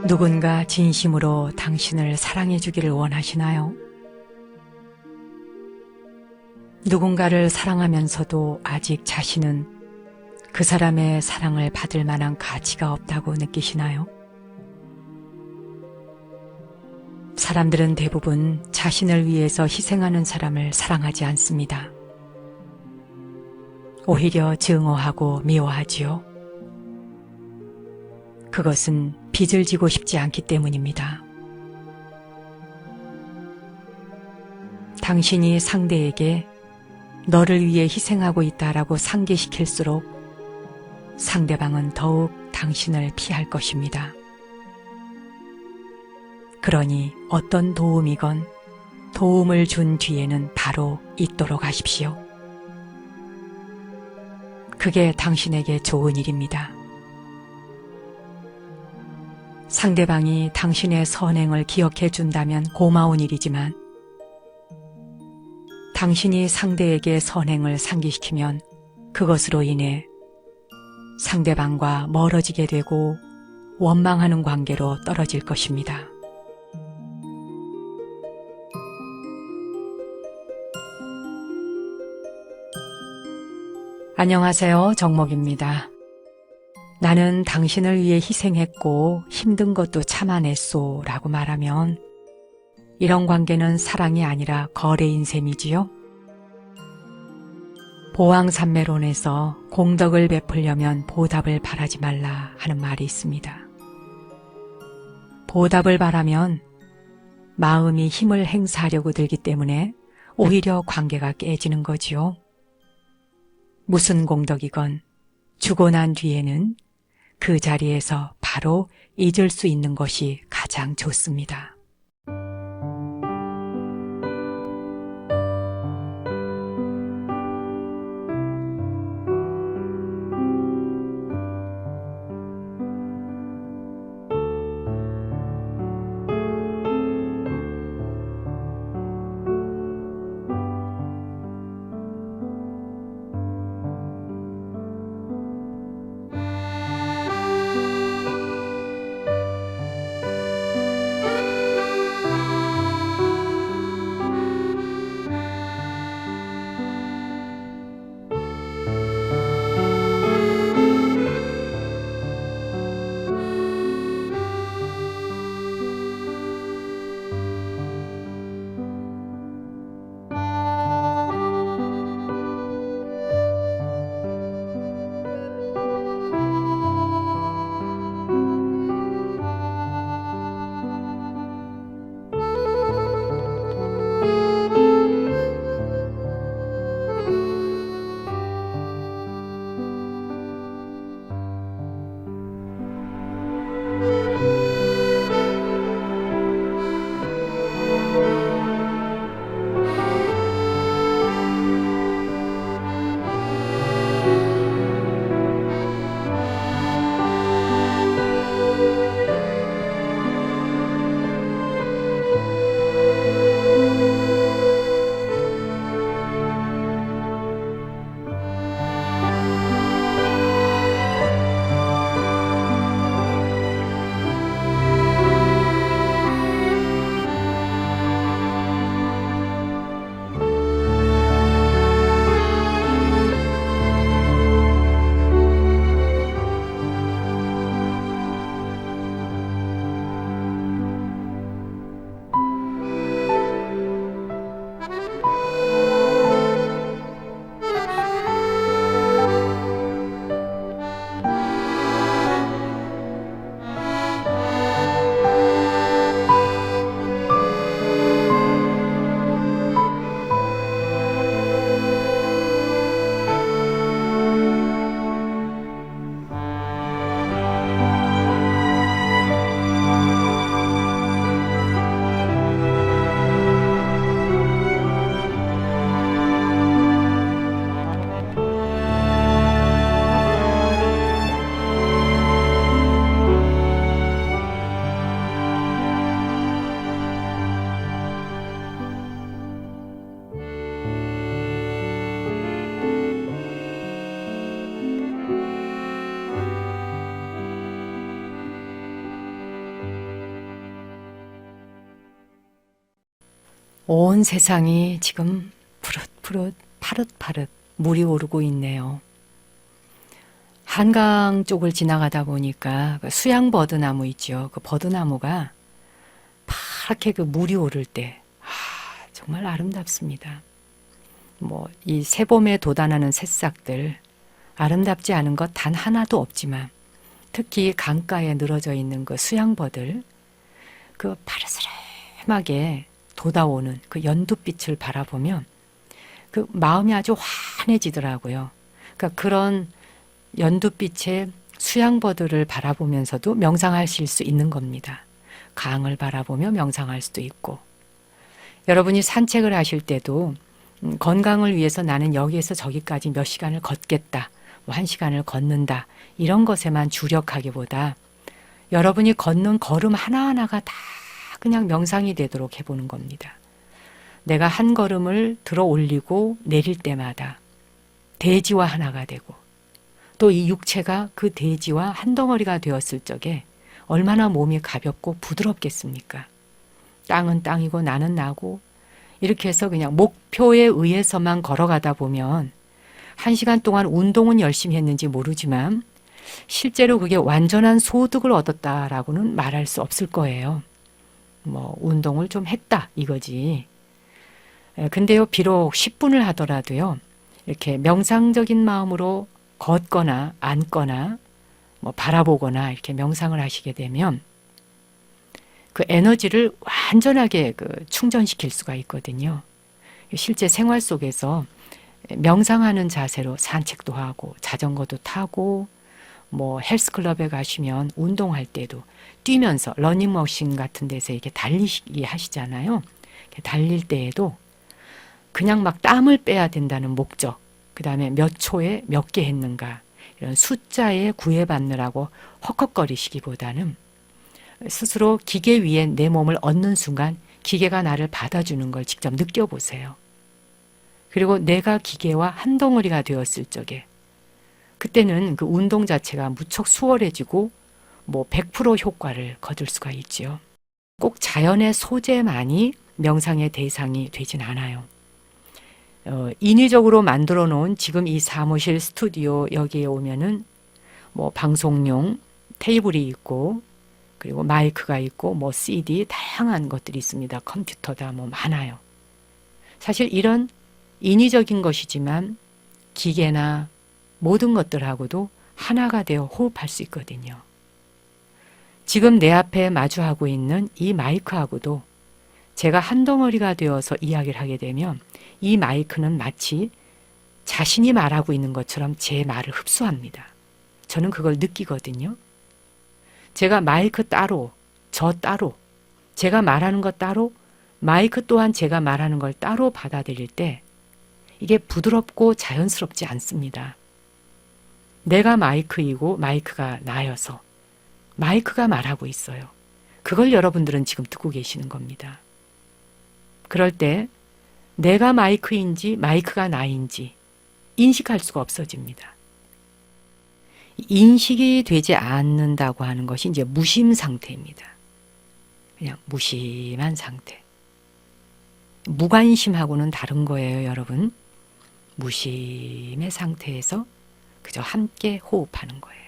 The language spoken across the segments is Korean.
누군가 진심으로 당신을 사랑해 주기를 원하시나요? 누군가를 사랑하면서도 아직 자신은 그 사람의 사랑을 받을 만한 가치가 없다고 느끼시나요? 사람들은 대부분 자신을 위해서 희생하는 사람을 사랑하지 않습니다. 오히려 증오하고 미워하지요. 그것은 빚을 지고 싶지 않기 때문입니다. 당신이 상대에게 너를 위해 희생하고 있다라고 상기시킬수록 상대방은 더욱 당신을 피할 것입니다. 그러니 어떤 도움이건 도움을 준 뒤에는 바로 잊도록 하십시오. 그게 당신에게 좋은 일입니다. 상대방이 당신의 선행을 기억해 준다면 고마운 일이지만 당신이 상대에게 선행을 상기시키면 그것으로 인해 상대방과 멀어지게 되고 원망하는 관계로 떨어질 것입니다. 안녕하세요. 정목입니다. 나는 당신을 위해 희생했고 힘든 것도 참아냈소 라고 말하면 이런 관계는 사랑이 아니라 거래인 셈이지요. 보왕산매론에서 공덕을 베풀려면 보답을 바라지 말라 하는 말이 있습니다. 보답을 바라면 마음이 힘을 행사하려고 들기 때문에 오히려 관계가 깨지는 거지요. 무슨 공덕이건 주고 난 뒤에는 그 자리에서 바로 잊을 수 있는 것이 가장 좋습니다. 온 세상이 지금 푸릇푸릇 파릇파릇 물이 오르고 있네요. 한강 쪽을 지나가다 보니까 그 수양버드나무 있죠. 그 버드나무가 파랗게 그 물이 오를 때 정말 아름답습니다. 뭐 이 새봄에 돋아나는 새싹들 아름답지 않은 것 단 하나도 없지만 특히 강가에 늘어져 있는 그 수양버들 그 파르스름하게 돋아오는 그 연두빛을 바라보면 그 마음이 아주 환해지더라고요. 그러니까 그런 연두빛의 수양버들을 바라보면서도 명상하실 수 있는 겁니다. 강을 바라보며 명상할 수도 있고 여러분이 산책을 하실 때도 건강을 위해서 나는 여기에서 저기까지 몇 시간을 걷겠다, 뭐 1시간을 걷는다 이런 것에만 주력하기보다 여러분이 걷는 걸음 하나하나가 다 그냥 명상이 되도록 해보는 겁니다. 내가 한 걸음을 들어 올리고 내릴 때마다 대지와 하나가 되고 또 이 육체가 그 대지와 한 덩어리가 되었을 적에 얼마나 몸이 가볍고 부드럽겠습니까? 땅은 땅이고 나는 나고 이렇게 해서 그냥 목표에 의해서만 걸어가다 보면 1시간 동안 운동은 열심히 했는지 모르지만 실제로 그게 완전한 소득을 얻었다라고는 말할 수 없을 거예요. 뭐 운동을 좀 했다 이거지. 근데요, 비록 10분을 하더라도요, 이렇게 명상적인 마음으로 걷거나 앉거나 뭐 바라보거나 이렇게 명상을 하시게 되면 그 에너지를 완전하게 그 충전시킬 수가 있거든요. 실제 생활 속에서 명상하는 자세로 산책도 하고 자전거도 타고 뭐 헬스클럽에 가시면 운동할 때도 뛰면서 러닝머신 같은 데서 이렇게 달리기 하시잖아요. 달릴 때에도 그냥 막 땀을 빼야 된다는 목적, 그 다음에 몇 초에 몇 개 했는가 이런 숫자에 구애받느라고 헉헉거리시기보다는 스스로 기계 위에 내 몸을 얹는 순간 기계가 나를 받아주는 걸 직접 느껴보세요. 그리고 내가 기계와 한 덩어리가 되었을 적에 그때는 그 운동 자체가 무척 수월해지고 뭐 100% 효과를 거둘 수가 있지요. 꼭 자연의 소재만이 명상의 대상이 되진 않아요. 인위적으로 만들어 놓은 지금 이 사무실 스튜디오 여기에 오면은 뭐 방송용 테이블이 있고 그리고 마이크가 있고 뭐 CD 다양한 것들이 있습니다. 컴퓨터다 뭐 많아요. 사실 이런 인위적인 것이지만 기계나 모든 것들하고도 하나가 되어 호흡할 수 있거든요. 지금 내 앞에 마주하고 있는 이 마이크하고도 제가 한 덩어리가 되어서 이야기를 하게 되면 이 마이크는 마치 자신이 말하고 있는 것처럼 제 말을 흡수합니다. 저는 그걸 느끼거든요. 제가 마이크 따로, 저 따로, 제가 말하는 것 따로, 마이크 또한 제가 말하는 걸 따로 받아들일 때 이게 부드럽고 자연스럽지 않습니다. 내가 마이크이고 마이크가 나여서 마이크가 말하고 있어요. 그걸 여러분들은 지금 듣고 계시는 겁니다. 그럴 때 내가 마이크인지 마이크가 나인지 인식할 수가 없어집니다. 인식이 되지 않는다고 하는 것이 이제 무심 상태입니다. 그냥 무심한 상태. 무관심하고는 다른 거예요, 여러분. 무심의 상태에서 그저 함께 호흡하는 거예요.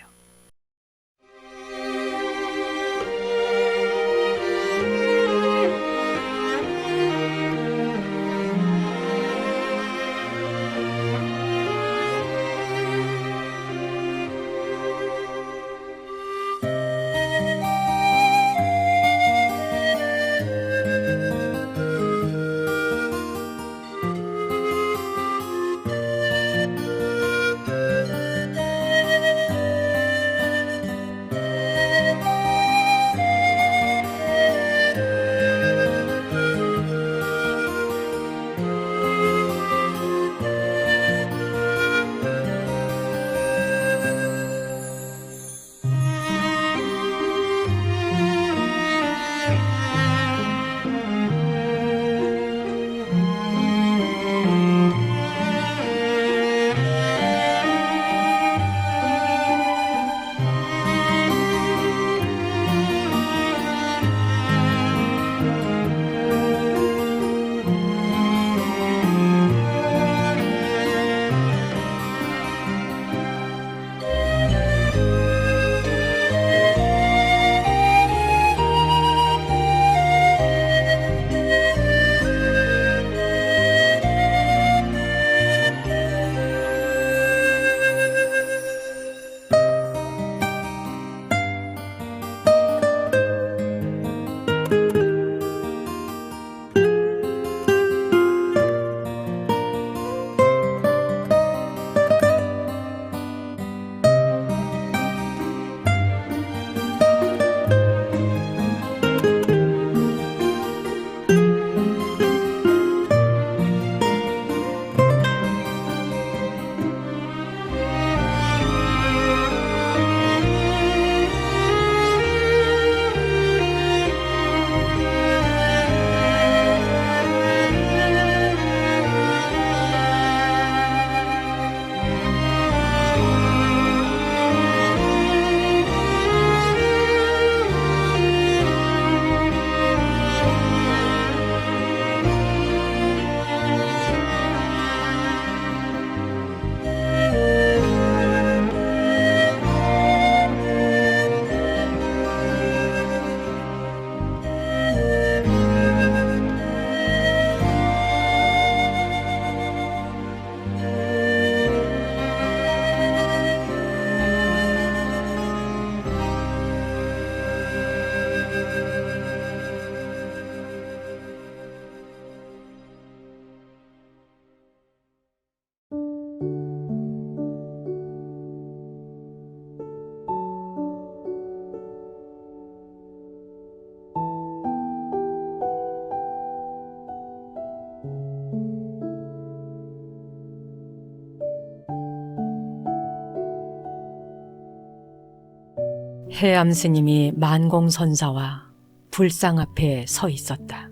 해암 스님이 만공선사와 불상 앞에 서 있었다.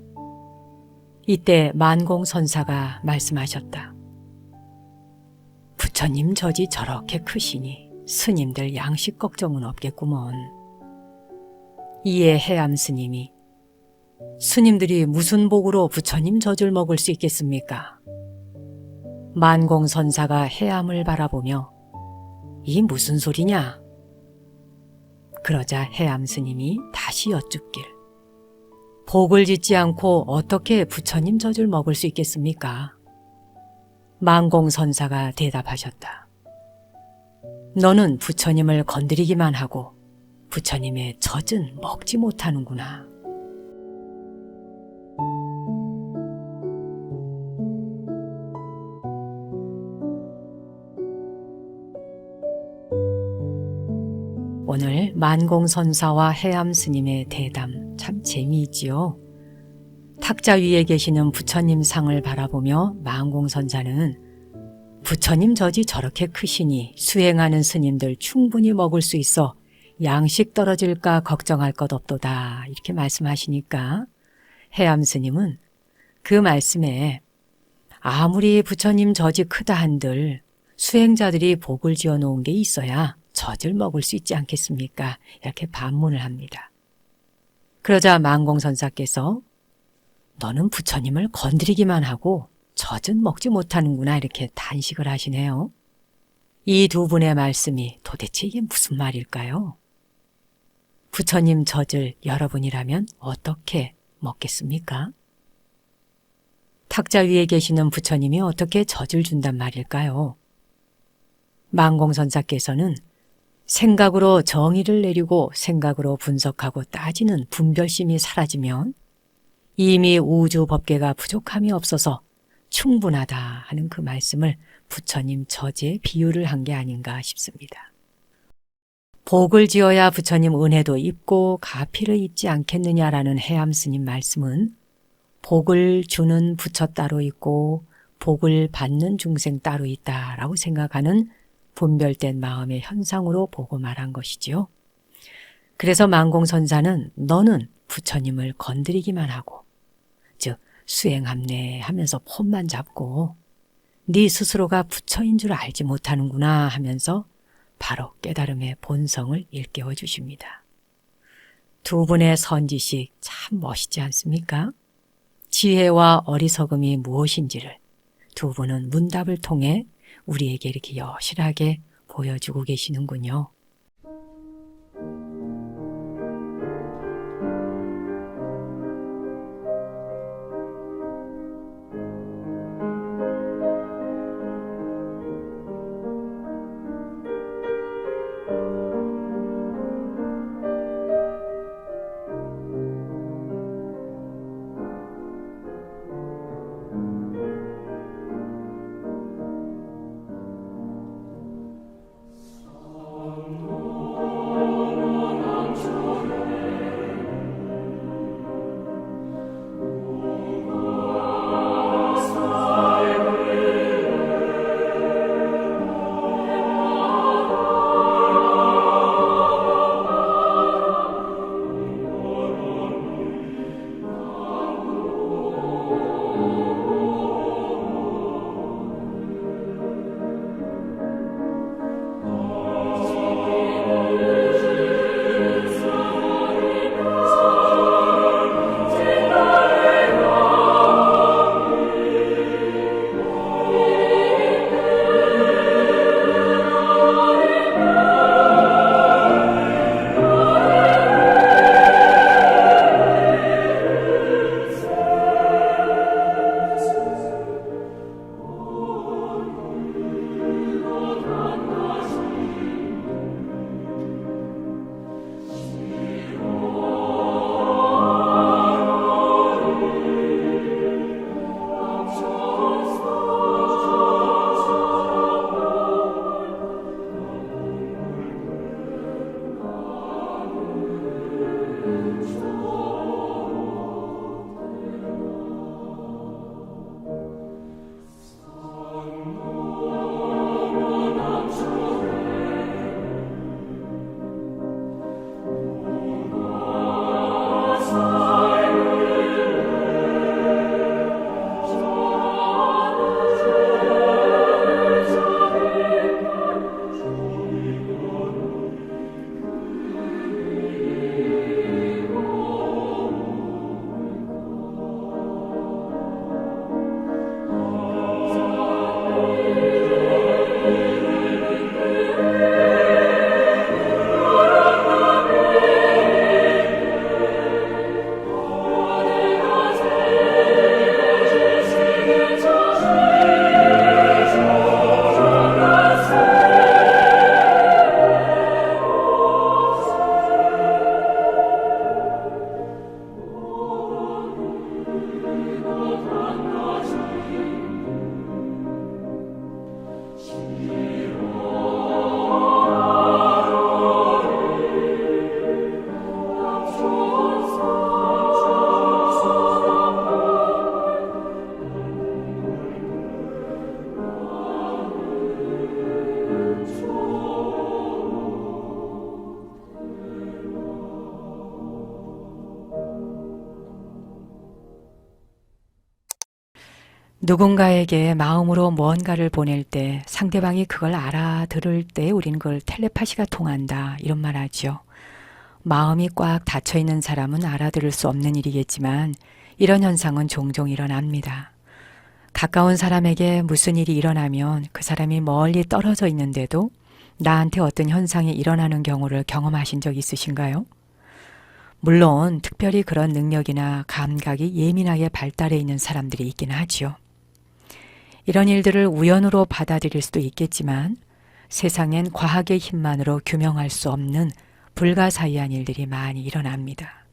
이때 만공선사가 말씀하셨다. 부처님 젖이 저렇게 크시니 스님들 양식 걱정은 없겠구먼. 이에 해암 스님이 스님들이 무슨 복으로 부처님 젖을 먹을 수 있겠습니까? 만공선사가 해암을 바라보며 이 무슨 소리냐? 그러자 해암 스님이 다시 여쭙길 복을 짓지 않고 어떻게 부처님 젖을 먹을 수 있겠습니까? 만공선사가 대답하셨다. 너는 부처님을 건드리기만 하고 부처님의 젖은 먹지 못하는구나. 오늘 만공선사와 해암 스님의 대담 참 재미있지요. 탁자 위에 계시는 부처님 상을 바라보며 만공선사는 부처님 젖이 저렇게 크시니 수행하는 스님들 충분히 먹을 수 있어 양식 떨어질까 걱정할 것 없도다 이렇게 말씀하시니까 해암 스님은 그 말씀에 아무리 부처님 젖이 크다 한들 수행자들이 복을 지어 놓은 게 있어야 젖을 먹을 수 있지 않겠습니까? 이렇게 반문을 합니다. 그러자 만공선사께서 너는 부처님을 건드리기만 하고 젖은 먹지 못하는구나 이렇게 단식을 하시네요. 이 두 분의 말씀이 도대체 이게 무슨 말일까요? 부처님 젖을 여러분이라면 어떻게 먹겠습니까? 탁자 위에 계시는 부처님이 어떻게 젖을 준단 말일까요? 만공선사께서는 생각으로 정의를 내리고 생각으로 분석하고 따지는 분별심이 사라지면 이미 우주 법계가 부족함이 없어서 충분하다 하는 그 말씀을 부처님 젖에 비유를 한 게 아닌가 싶습니다. 복을 지어야 부처님 은혜도 입고 가피를 입지 않겠느냐라는 해암 스님 말씀은 복을 주는 부처 따로 있고 복을 받는 중생 따로 있다라고 생각하는 분별된 마음의 현상으로 보고 말한 것이지요. 그래서 만공선사는 너는 부처님을 건드리기만 하고 즉 수행합네 하면서 폰만 잡고 네 스스로가 부처인 줄 알지 못하는구나 하면서 바로 깨달음의 본성을 일깨워 주십니다. 두 분의 선지식 참 멋있지 않습니까? 지혜와 어리석음이 무엇인지를 두 분은 문답을 통해 우리에게 이렇게 여실하게 보여주고 계시는군요. 누군가에게 마음으로 무언가를 보낼 때 상대방이 그걸 알아들을 때 우리는 그걸 텔레파시가 통한다 이런 말 하죠. 마음이 꽉 닫혀있는 사람은 알아들을 수 없는 일이겠지만 이런 현상은 종종 일어납니다. 가까운 사람에게 무슨 일이 일어나면 그 사람이 멀리 떨어져 있는데도 나한테 어떤 현상이 일어나는 경우를 경험하신 적 있으신가요? 물론 특별히 그런 능력이나 감각이 예민하게 발달해 있는 사람들이 있긴 하지요. 이런 일들을 우연으로 받아들일 수도 있겠지만 세상엔 과학의 힘만으로 규명할 수 없는 불가사의한 일들이 많이 일어납니다.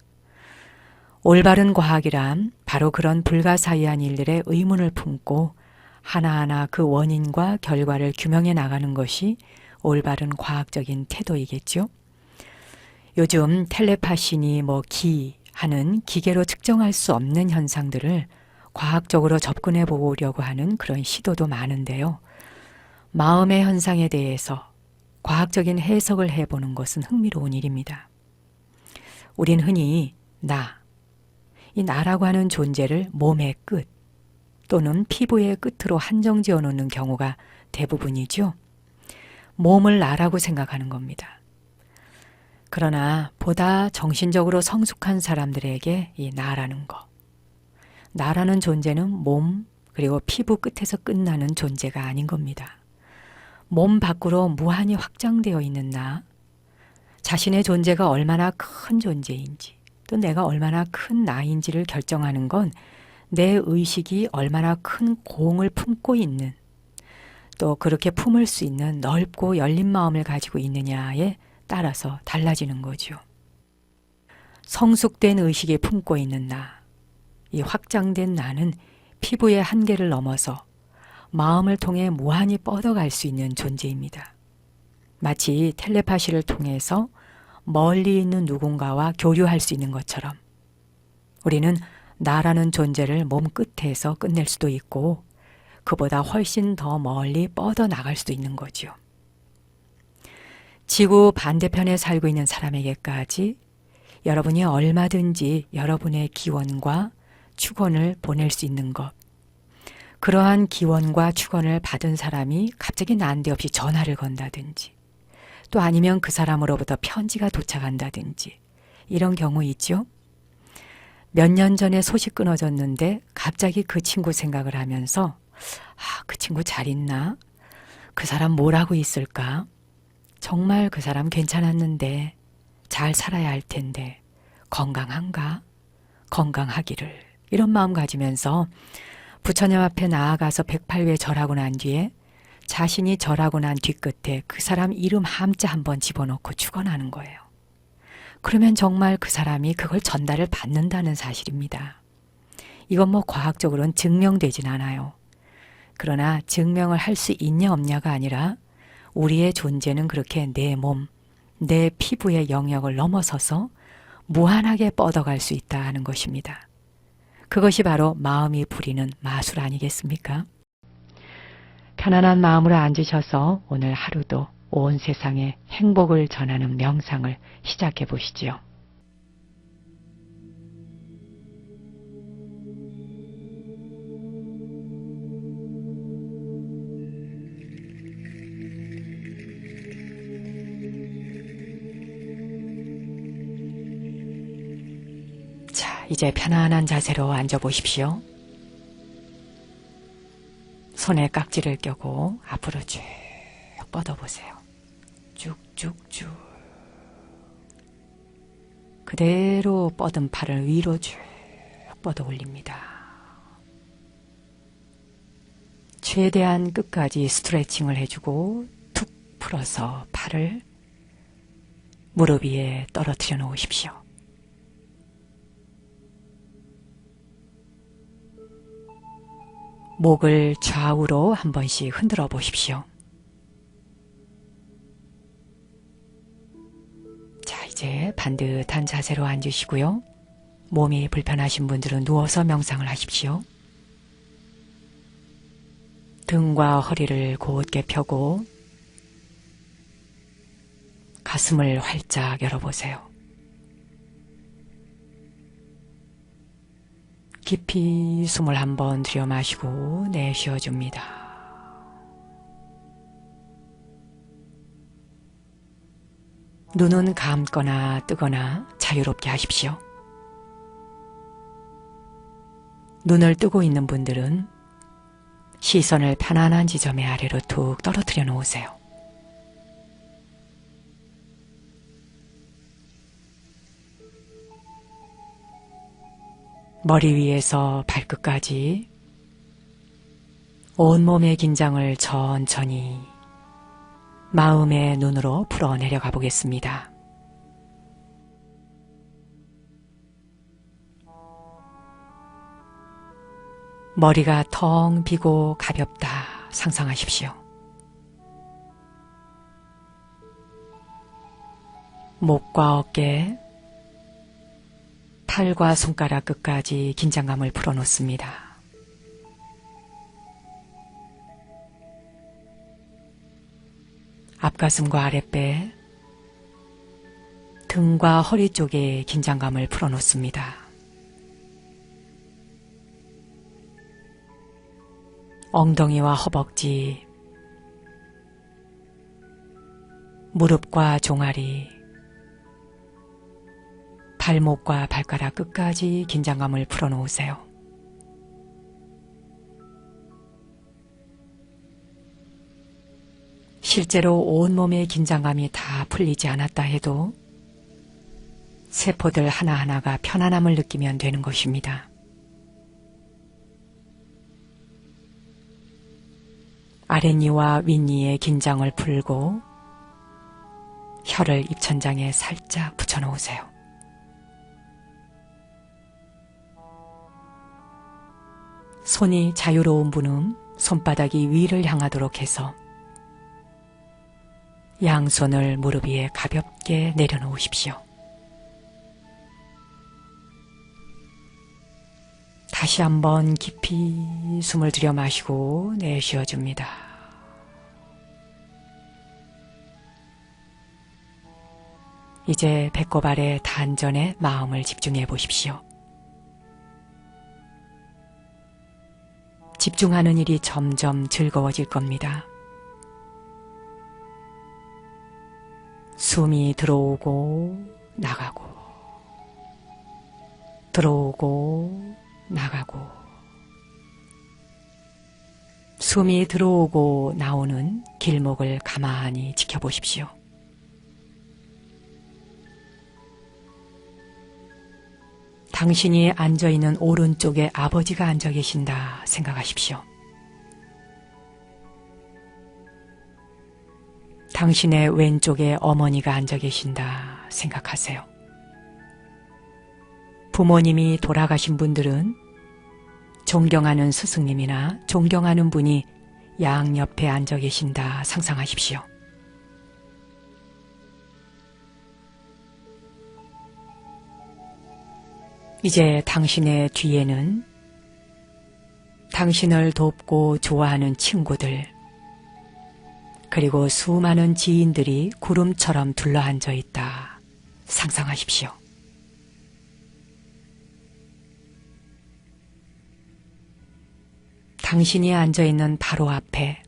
올바른 과학이란 바로 그런 불가사의한 일들의 의문을 품고 하나하나 그 원인과 결과를 규명해 나가는 것이 올바른 과학적인 태도이겠죠. 요즘 텔레파시니 기 하는 기계로 측정할 수 없는 현상들을 과학적으로 접근해 보려고 하는 그런 시도도 많은데요. 마음의 현상에 대해서 과학적인 해석을 해보는 것은 흥미로운 일입니다. 우린 흔히 이 나라고 하는 존재를 몸의 끝 또는 피부의 끝으로 한정 지어 놓는 경우가 대부분이죠. 몸을 나라고 생각하는 겁니다. 그러나 보다 정신적으로 성숙한 사람들에게 이 나라는 거, 나라는 존재는 몸 그리고 피부 끝에서 끝나는 존재가 아닌 겁니다. 몸 밖으로 무한히 확장되어 있는 나, 자신의 존재가 얼마나 큰 존재인지 또 내가 얼마나 큰 나인지를 결정하는 건 내 의식이 얼마나 큰 공을 품고 있는 또 그렇게 품을 수 있는 넓고 열린 마음을 가지고 있느냐에 따라서 달라지는 거죠. 성숙된 의식이 품고 있는 나, 이 확장된 나는 피부의 한계를 넘어서 마음을 통해 무한히 뻗어갈 수 있는 존재입니다. 마치 텔레파시를 통해서 멀리 있는 누군가와 교류할 수 있는 것처럼 우리는 나라는 존재를 몸 끝에서 끝낼 수도 있고 그보다 훨씬 더 멀리 뻗어나갈 수도 있는 거죠. 지구 반대편에 살고 있는 사람에게까지 여러분이 얼마든지 여러분의 기원과 축원을 보낼 수 있는 것, 그러한 기원과 축원을 받은 사람이 갑자기 난데없이 전화를 건다든지 또 아니면 그 사람으로부터 편지가 도착한다든지 이런 경우 있죠. 몇 년 전에 소식 끊어졌는데 갑자기 그 친구 생각을 하면서 그 친구 잘 있나? 그 사람 뭘 하고 있을까? 정말 그 사람 괜찮았는데 잘 살아야 할 텐데 건강한가? 건강하기를 이런 마음 가지면서 부처님 앞에 나아가서 108회 절하고 난 뒤에 자신이 절하고 난 뒤끝에 그 사람 이름 함자 한번 집어넣고 축원하는 거예요. 그러면 정말 그 사람이 그걸 전달을 받는다는 사실입니다. 이건 과학적으로는 증명되진 않아요. 그러나 증명을 할 수 있냐 없냐가 아니라 우리의 존재는 그렇게 내 몸, 내 피부의 영역을 넘어서서 무한하게 뻗어갈 수 있다 하는 것입니다. 그것이 바로 마음이 부리는 마술 아니겠습니까? 편안한 마음으로 앉으셔서 오늘 하루도 온 세상에 행복을 전하는 명상을 시작해 보시지요. 자, 이제 편안한 자세로 앉아 보십시오. 손에 깍지를 껴고 앞으로 쭉 뻗어보세요. 쭉쭉쭉. 그대로 뻗은 팔을 위로 쭉 뻗어 올립니다. 최대한 끝까지 스트레칭을 해주고 툭 풀어서 팔을 무릎 위에 떨어뜨려 놓으십시오. 목을 좌우로 한 번씩 흔들어 보십시오. 자, 이제 반듯한 자세로 앉으시고요. 몸이 불편하신 분들은 누워서 명상을 하십시오. 등과 허리를 곧게 펴고 가슴을 활짝 열어보세요. 깊이 숨을 한번 들여 마시고 내쉬어줍니다. 눈은 감거나 뜨거나 자유롭게 하십시오. 눈을 뜨고 있는 분들은 시선을 편안한 지점의 아래로 툭 떨어뜨려 놓으세요. 머리 위에서 발끝까지 온몸의 긴장을 천천히 마음의 눈으로 풀어 내려가 보겠습니다. 머리가 텅 비고 가볍다 상상하십시오. 목과 어깨, 팔과 손가락 끝까지 긴장감을 풀어놓습니다. 앞가슴과 아랫배, 등과 허리 쪽에 긴장감을 풀어놓습니다. 엉덩이와 허벅지, 무릎과 종아리, 발목과 발가락 끝까지 긴장감을 풀어놓으세요. 실제로 온몸의 긴장감이 다 풀리지 않았다 해도 세포들 하나하나가 편안함을 느끼면 되는 것입니다. 아랫니와 윗니의 긴장을 풀고 혀를 입천장에 살짝 붙여놓으세요. 손이 자유로운 분은 손바닥이 위를 향하도록 해서 양손을 무릎 위에 가볍게 내려놓으십시오. 다시 한번 깊이 숨을 들여 마시고 내쉬어줍니다. 이제 배꼽 아래 단전에 마음을 집중해 보십시오. 집중하는 일이 점점 즐거워질 겁니다. 숨이 들어오고 나가고 들어오고 나가고 숨이 들어오고 나오는 길목을 가만히 지켜보십시오. 당신이 앉아있는 오른쪽에 아버지가 앉아 계신다 생각하십시오. 당신의 왼쪽에 어머니가 앉아 계신다 생각하세요. 부모님이 돌아가신 분들은 존경하는 스승님이나 존경하는 분이 양옆에 앉아 계신다 상상하십시오. 이제 당신의 뒤에는 당신을 돕고 좋아하는 친구들, 그리고 수많은 지인들이 구름처럼 둘러앉아 있다 상상하십시오. 당신이 앉아있는 바로 앞에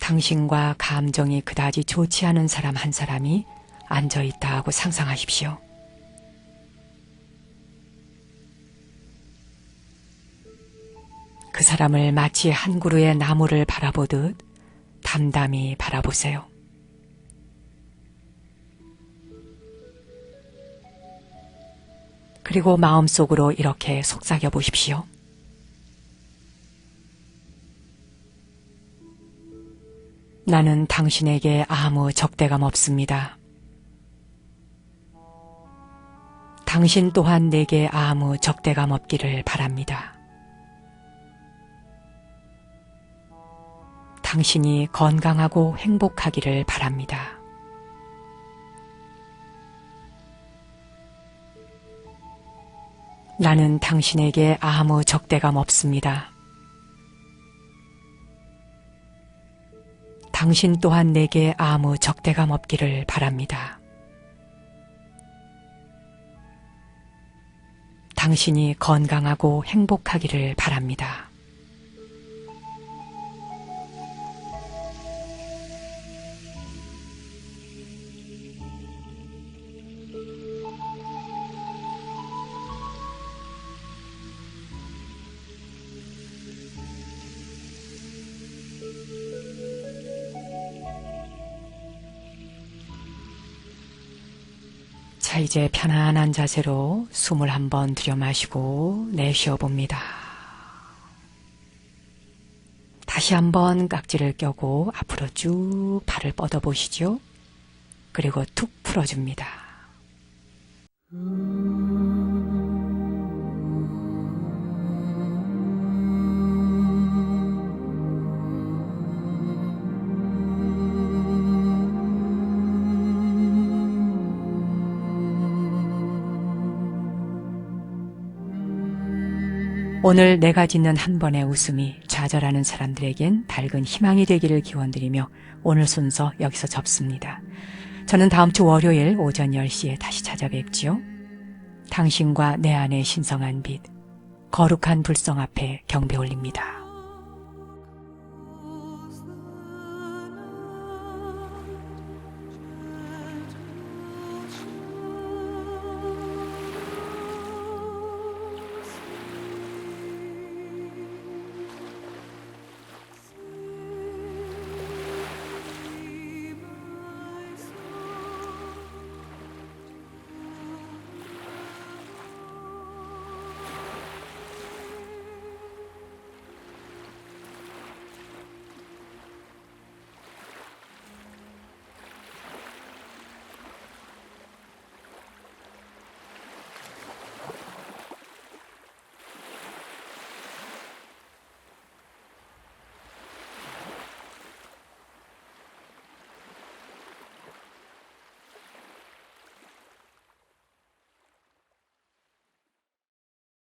당신과 감정이 그다지 좋지 않은 사람 한 사람이 앉아있다 하고 상상하십시오. 그 사람을 마치 한 그루의 나무를 바라보듯 담담히 바라보세요. 그리고 마음속으로 이렇게 속삭여 보십시오. 나는 당신에게 아무 적대감 없습니다. 당신 또한 내게 아무 적대감 없기를 바랍니다. 당신이 건강하고 행복하기를 바랍니다. 나는 당신에게 아무 적대감 없습니다. 당신 또한 내게 아무 적대감 없기를 바랍니다. 당신이 건강하고 행복하기를 바랍니다. 자, 이제 편안한 자세로 숨을 한번 들여 마시고 내쉬어 봅니다. 다시 한번 깍지를 껴고 앞으로 쭉 발을 뻗어 보시죠. 그리고 툭 풀어줍니다. 오늘 내가 짓는 한 번의 웃음이 좌절하는 사람들에겐 밝은 희망이 되기를 기원드리며 오늘 순서 여기서 접습니다. 저는 다음 주 월요일 오전 10시에 다시 찾아뵙지요. 당신과 내 안의 신성한 빛, 거룩한 불성 앞에 경배 올립니다.